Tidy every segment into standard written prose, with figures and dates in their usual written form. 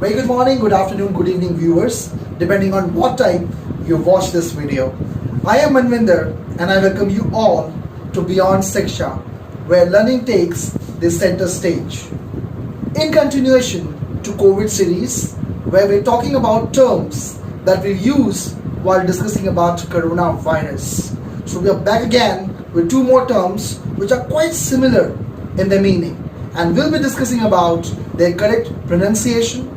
Very good morning, good afternoon, good evening viewers, depending on what time you watch this video. I am Manvinder and I welcome you all to Beyond Shiksha, where learning takes the center stage. In continuation to COVID series, where we're talking about terms that we use while discussing about coronavirus. So we are back again with two more terms which are quite similar in their meaning, and we'll be discussing about their correct pronunciation,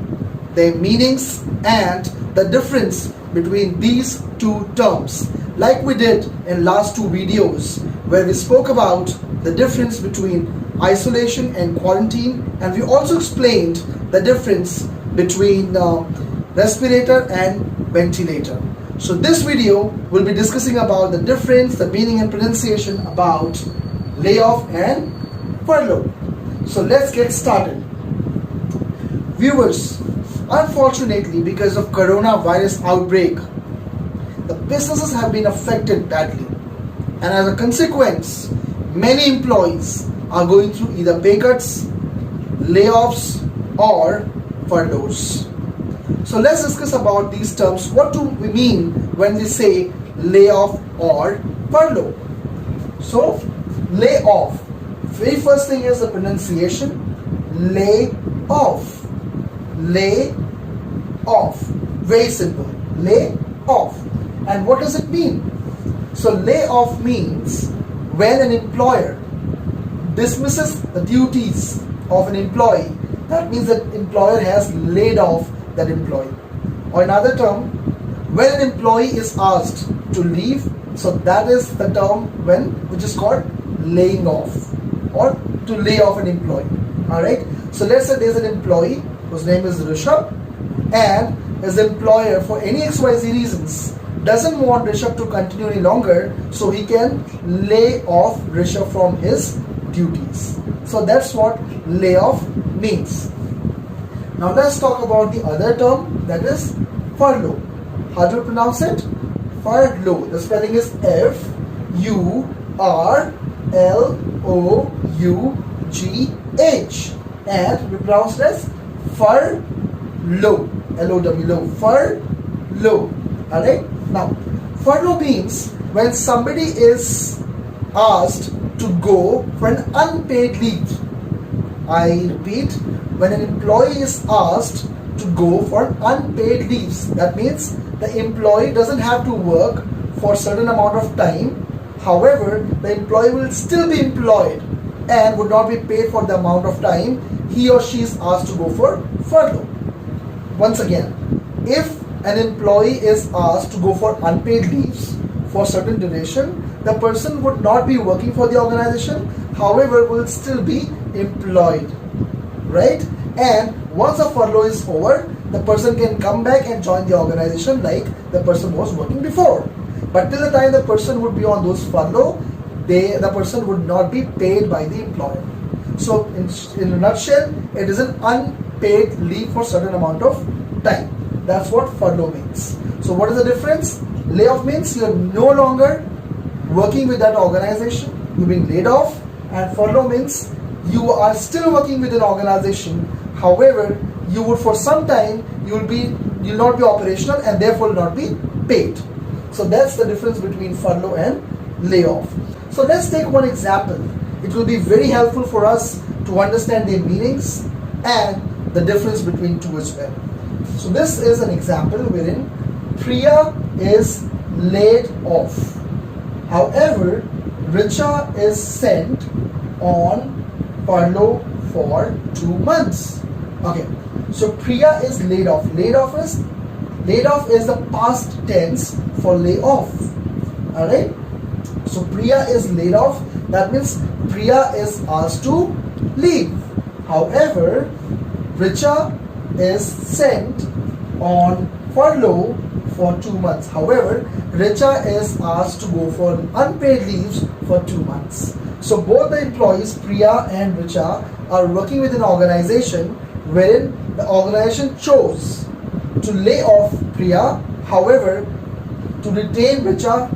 their meanings, and the difference between these two terms, like we did in last two videos where we spoke about the difference between isolation and quarantine, and we also explained the difference between respirator and ventilator. So this video will be discussing about the difference, the meaning and pronunciation about layoff and furlough. So let's get started. Viewers, unfortunately, because of coronavirus outbreak, the businesses have been affected badly, and as a consequence, many employees are going through either pay cuts, layoffs, or furloughs. So let's discuss about these terms. What do we mean when we say layoff or furlough? So lay off. Very first thing is the pronunciation. Lay off. Lay off. Very simple. Lay off. And what does it mean? So lay off means when an employer dismisses the duties of an employee. That means that employer has laid off that employee. Or another term, when an employee is asked to leave, so that is the term which is called laying off, or to lay off an employee. Alright, so let's say there's an employee whose name is Rishabh, and his employer, for any XYZ reasons, doesn't want Rishabh to continue any longer, so he can lay off Rishabh from his duties. So that's what layoff means. Now let's talk about the other term, that is furlough. How do you pronounce it? Furlough. The spelling is F-U-R-L-O-U-G-H, and we pronounce it as furlough. L-O-W-L-O. Furlough. Alright? Now, furlough means when somebody is asked to go for an unpaid leave. I repeat, when an employee is asked to go for unpaid leaves, that means the employee doesn't have to work for a certain amount of time. However, the employee will still be employed and would not be paid for the amount of time he or she is asked to go for furlough. Once again, if an employee is asked to go for unpaid leaves for a certain duration, the person would not be working for the organization, however will still be employed, right? And once a furlough is over, the person can come back and join the organization like the person was working before. But till the time the person would be on those furlough, the person would not be paid by the employer. So in a nutshell, it is an unpaid leave for a certain amount of time. That's what furlough means. So what is the difference? Layoff means you are no longer working with that organization, you're being laid off, and furlough means you are still working with an organization, however you would for some time you'll not be operational and therefore will not be paid. So that's the difference between furlough and layoff. So let's take one example. It will be very helpful for us to understand their meanings and the difference between two as well. So this is an example wherein Priya is laid off. However, Richa is sent on furlough for 2 months. Okay, so Priya is laid off. Laid off is the past tense for lay off. Alright, so Priya is laid off. That means Priya is asked to leave. However, Richa is sent on furlough for 2 months. However, Richa is asked to go for unpaid leaves for 2 months. So both the employees, Priya and Richa, are working with an organization wherein the organization chose to lay off Priya, however, to retain Richa,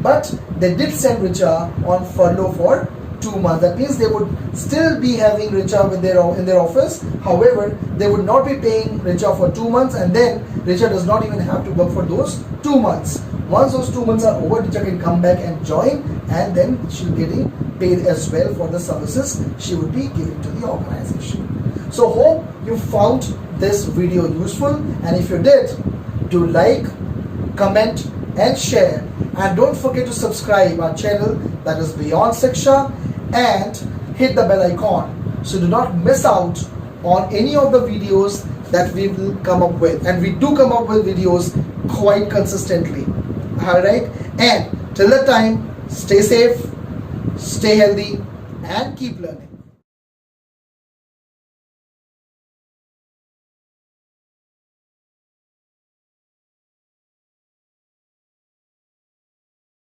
but they did send Richa on furlough for 2 months. That means they would still be having Richa in their office. However, they would not be paying Richa for 2 months, and then Richa does not even have to work for those 2 months. Once those 2 months are over, Richa can come back and join, and then she'll be getting paid as well for the services she would be giving to the organization. So hope you found this video useful, and if you did, do like, comment and share, and don't forget to subscribe our channel, that is Beyond Shiksha, and hit the bell icon so do not miss out on any of the videos that we will come up with, and we do come up with videos quite consistently. Alright, and till that time, stay safe, stay healthy and keep learning.